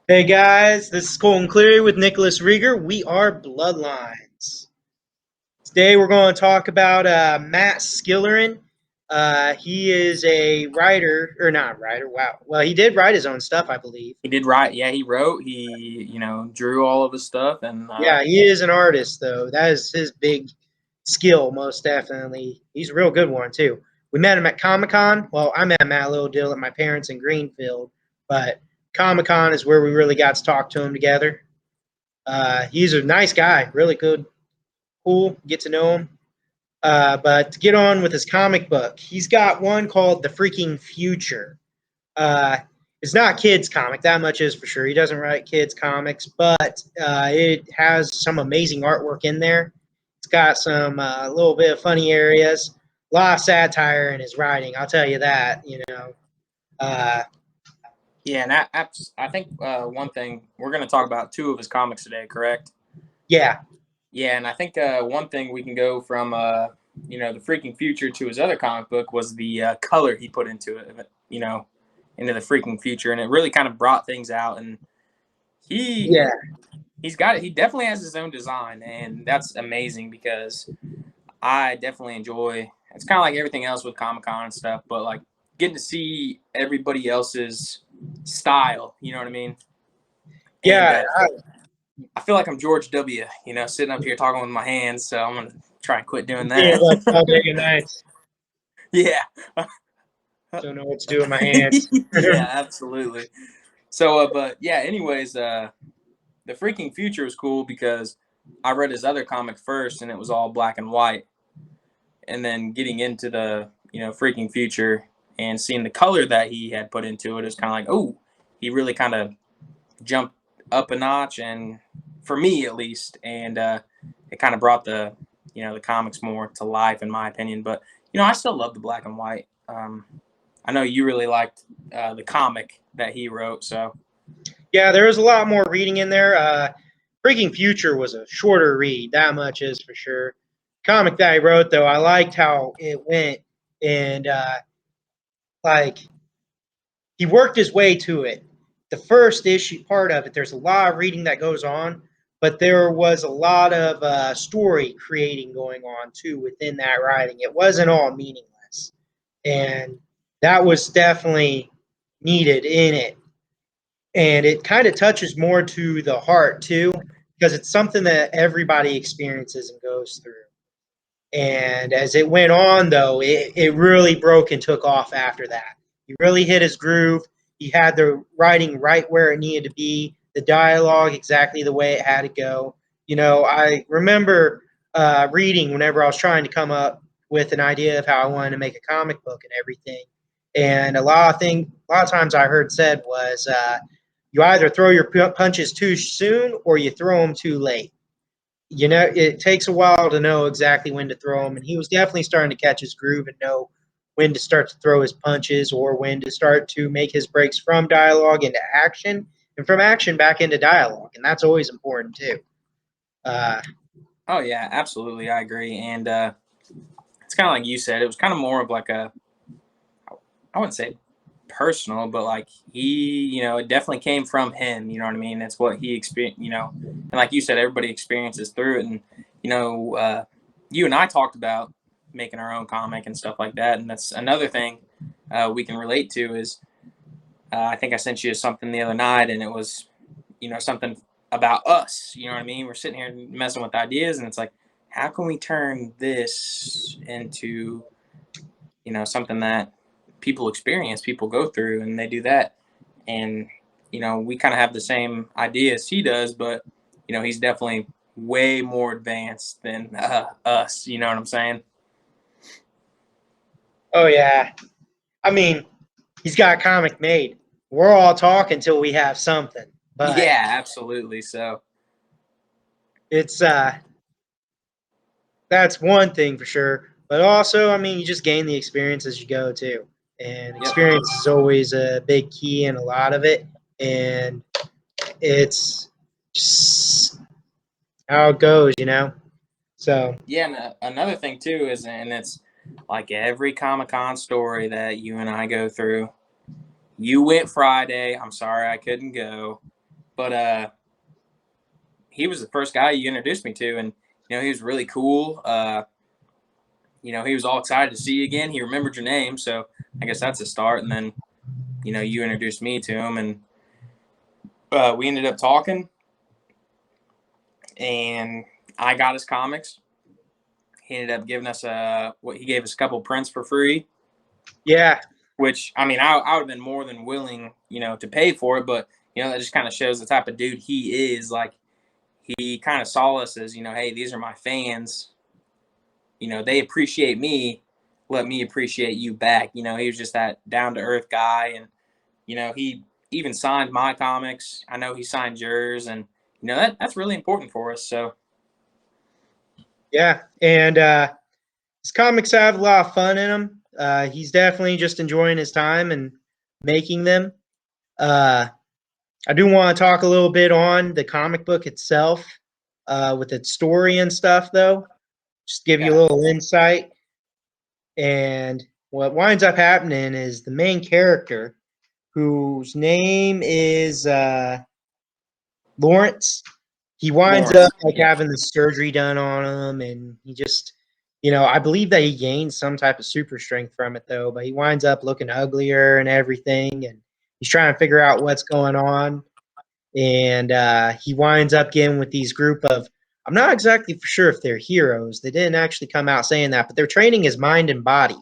Hey guys, this is Colton Cleary with Nicholas Rieger. We are Bloodlines. Today we're going to talk about Matt Skillern. He is a writer, or not writer, wow. Well, he did write his own stuff, I believe. He did write. Yeah, he wrote. He drew all of his stuff, and Yeah, he is an artist, though. That is his big skill, most definitely. He's a real good one, too. We met him at Comic-Con. Well, I met Matt a little deal at my parents in Greenfield, but Comic-Con is where we really got to talk to him together. He's a nice guy, really good, cool, get to know him. But to get on with his comic book, he's got one called The Freaking Future. Uh, it's not kids' comic, that much is for sure. He doesn't write kids' comics, but it has some amazing artwork in there. It's got some little bit of funny areas, a lot of satire in his writing. I'll tell you that. Uh, yeah, and I think one thing we're going to talk about two of his comics today, correct? yeah, Yeah, and I think one thing we can go from the freaking future to his other comic book was the color he put into it. Into the freaking future, and it really kind of brought things out. And he yeah, he's got it. He definitely has his own design, and that's amazing because I definitely enjoy. It's kind of like everything else with Comic Con and stuff, but like getting to see everybody else's style. You know what I mean? And yeah. I feel like I'm George W. Sitting up here talking with my hands. So I'm gonna try and quit doing Yeah, that. like all day and night. Yeah. Don't know what to do with my hands. Yeah, absolutely. So, but yeah. Anyways, the freaking future was cool because I read his other comic first, and it was all black and white. And then getting into the freaking future and seeing the color that he had put into it is kind of like, oh, he really kind of jumped up a notch, and for me at least, and it kind of brought the comics more to life in my opinion. But I still love the black and white. I know you really liked the comic that he wrote, so Yeah, there was a lot more reading in there. Freaking Future was a shorter read, that much is for sure. Comic that I wrote, though, I liked how it went, and like he worked his way to it. The first issue part of it, there's a lot of reading that goes on, but there was a lot of story creating going on too within that writing. It wasn't all meaningless, and that was definitely needed in it, and it kind of touches more to the heart too, because it's something that everybody experiences and goes through. And as it went on, though, it really broke and took off after that. He really hit his groove. He had the writing right where it needed to be, the dialogue exactly the way it had to go. I remember reading whenever I was trying to come up with an idea of how I wanted to make a comic book and everything. And a lot of times I heard said was, you either throw your punches too soon or you throw them too late. It takes a while to know exactly when to throw them, and he was definitely starting to catch his groove and know when to start to throw his punches or when to start to make his breaks from dialogue into action and from action back into dialogue, and that's always important too. Uh, oh yeah, absolutely, I agree. And it's kind of like you said, it was kind of more of like I wouldn't say personal, but like it definitely came from him. You know what I mean? That's what he experienced. And like you said, everybody experiences through it. And you and I talked about making our own comic and stuff like that. And that's another thing we can relate to is I think I sent you something the other night, and it was something about us. You know what I mean? We're sitting here messing with ideas, and it's like, how can we turn this into something that people experience, people go through, and they do that. And we kind of have the same ideas he does, but he's definitely way more advanced than us. You know what I'm saying? oh yeah, I mean, he's got a comic made. We're all talking until we have something, but Yeah, absolutely. So it's that's one thing for sure. But also, I mean, you just gain the experience as you go too, and yep. experience is always a big key in a lot of it. And it's just how it goes. So Yeah, and another thing too is, and it's like every Comic Con story that you and I go through. You went Friday. I'm sorry I couldn't go. but he was the first guy you introduced me to, and he was really cool. He was all excited to see you again. He remembered your name, so I guess that's a start. And then you introduced me to him, and we ended up talking, and I got his comics. He ended up giving us he gave us a couple prints for free. Yeah. Which, I mean, I would have been more than willing, to pay for it, but that just kind of shows the type of dude he is. Like, he kind of saw us as, hey, these are my fans. They appreciate me. Let me appreciate you back. He was just that down to earth guy, and he even signed my comics. I know he signed yours, and that's really important for us. So yeah, and his comics have a lot of fun in them. He's definitely just enjoying his time and making them. I do want to talk a little bit on the comic book itself, with its story and stuff, though. Just give you a little insight. And what winds up happening is the main character, whose name is Lawrence. He winds up having the surgery done on him, and he just, I believe that he gains some type of super strength from it, though. But he winds up looking uglier and everything, and he's trying to figure out what's going on. And he winds up getting with these group of, I'm not exactly for sure if they're heroes. They didn't actually come out saying that, but they're training his mind and body,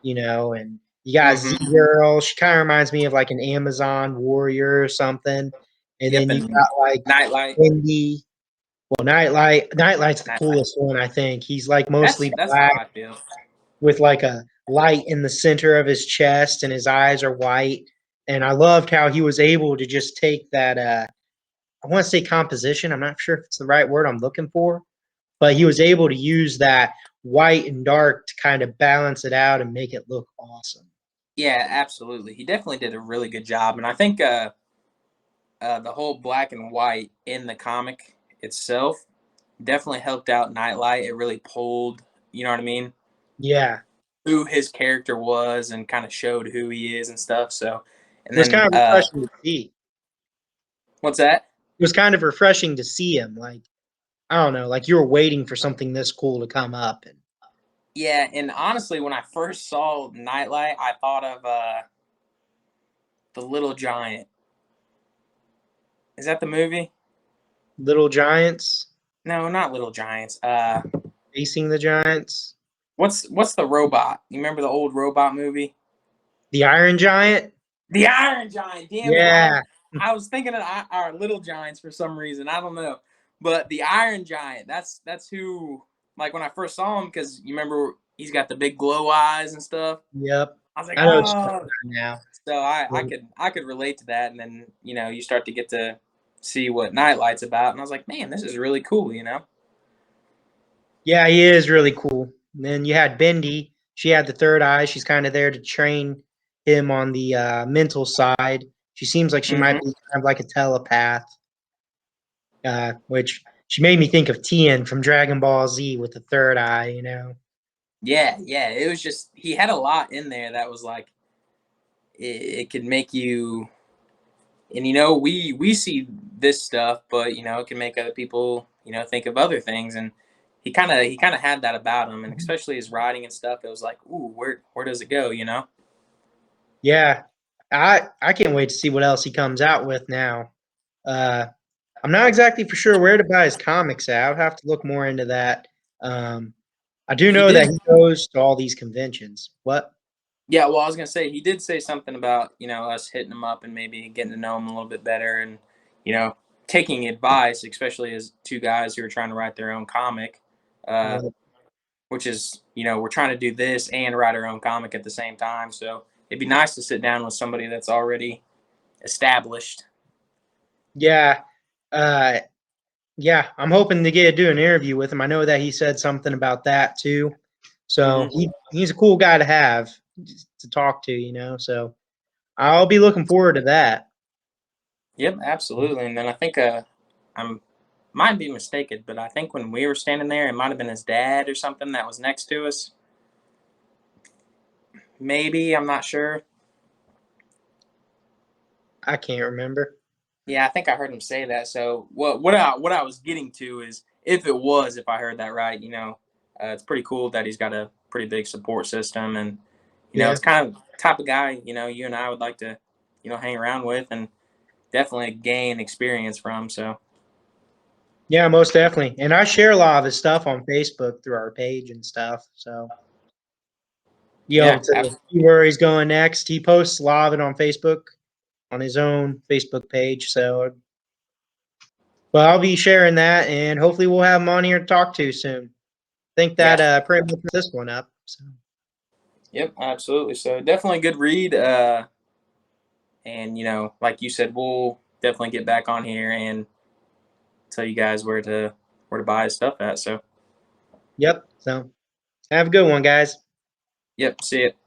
and you got Z-Girl. She kind of reminds me of like an Amazon warrior or something. And then you got like Nightlight. Wendy. Well, Nightlight's the coolest one, I think. He's like mostly that's black how I feel. with like a light in the center of his chest, and his eyes are white. And I loved how he was able to just take that I want to say composition. I'm not sure if it's the right word I'm looking for, but he was able to use that white and dark to kind of balance it out and make it look awesome. Yeah, absolutely. He definitely did a really good job, and I think the whole black and white in the comic itself definitely helped out Nightlight. It really pulled, you know what I mean? Yeah, who his character was and kind of showed who he is and stuff. So, and it was then kind of refreshing to see. What's that? It was kind of refreshing to see him. Like, I don't know, like you were waiting for something this cool to come up. And yeah, and honestly, when I first saw Nightlight, I thought of the Little Giant. Is that the movie? Little Giants? No, not Little Giants. Facing the Giants? What's the robot? You remember the old robot movie? The Iron Giant? The Iron Giant. Damn yeah. it! I was thinking of our Little Giants for some reason. I don't know, but the Iron Giant. That's who. Like when I first saw him, because you remember he's got the big glow eyes and stuff. Yep. I was like, I know oh. now. So I could relate to that, and then you start to get to see what Nightlight's about, and I was like, man, this is really cool. Yeah, he is really cool. And then you had Bendy. She had the third eye. She's kind of there to train him on the mental side. She seems like she might be kind of like a telepath, which she made me think of Tien from Dragon Ball Z with the third eye. Yeah. It was just he had a lot in there that was like it could make you, and we see this stuff, but it can make other people think of other things, and he kind of had that about him, and especially his writing and stuff. It was like, ooh, where does it go? Yeah, I can't wait to see what else he comes out with now. I'm not exactly for sure where to buy his comics at. I'll have to look more into that. I do know that he goes to all these conventions. What? Yeah, well, I was gonna say he did say something about us hitting him up and maybe getting to know him a little bit better, and taking advice, especially as two guys who are trying to write their own comic, which is we're trying to do this and write our own comic at the same time. So it'd be nice to sit down with somebody that's already established. Yeah, yeah. I'm hoping to do an interview with him. I know that he said something about that too. So he's a cool guy to have to talk to. So I'll be looking forward to that. Yep, absolutely. And then I think I'm might be mistaken, but I think when we were standing there, it might have been his dad or something that was next to us. Maybe, I'm not sure. I can't remember. Yeah, I think I heard him say that. So what I was getting to is if I heard that right, it's pretty cool that he's got a pretty big support system, and Yeah. it's kind of the type of guy you and I would like to hang around with and definitely gain experience from. So Yeah, most definitely. And I share a lot of his stuff on Facebook through our page and stuff. So be able yeah, to see where he's going next. He posts a lot of it on Facebook on his own Facebook page. So, but I'll be sharing that, and hopefully we'll have him on here to talk to soon. Think yeah, that pretty much this one up. So. yep, absolutely. So definitely a good read. And like you said, we'll definitely get back on here and tell you guys where to buy his stuff at. So Yep. So have a good one, guys. yep, see it.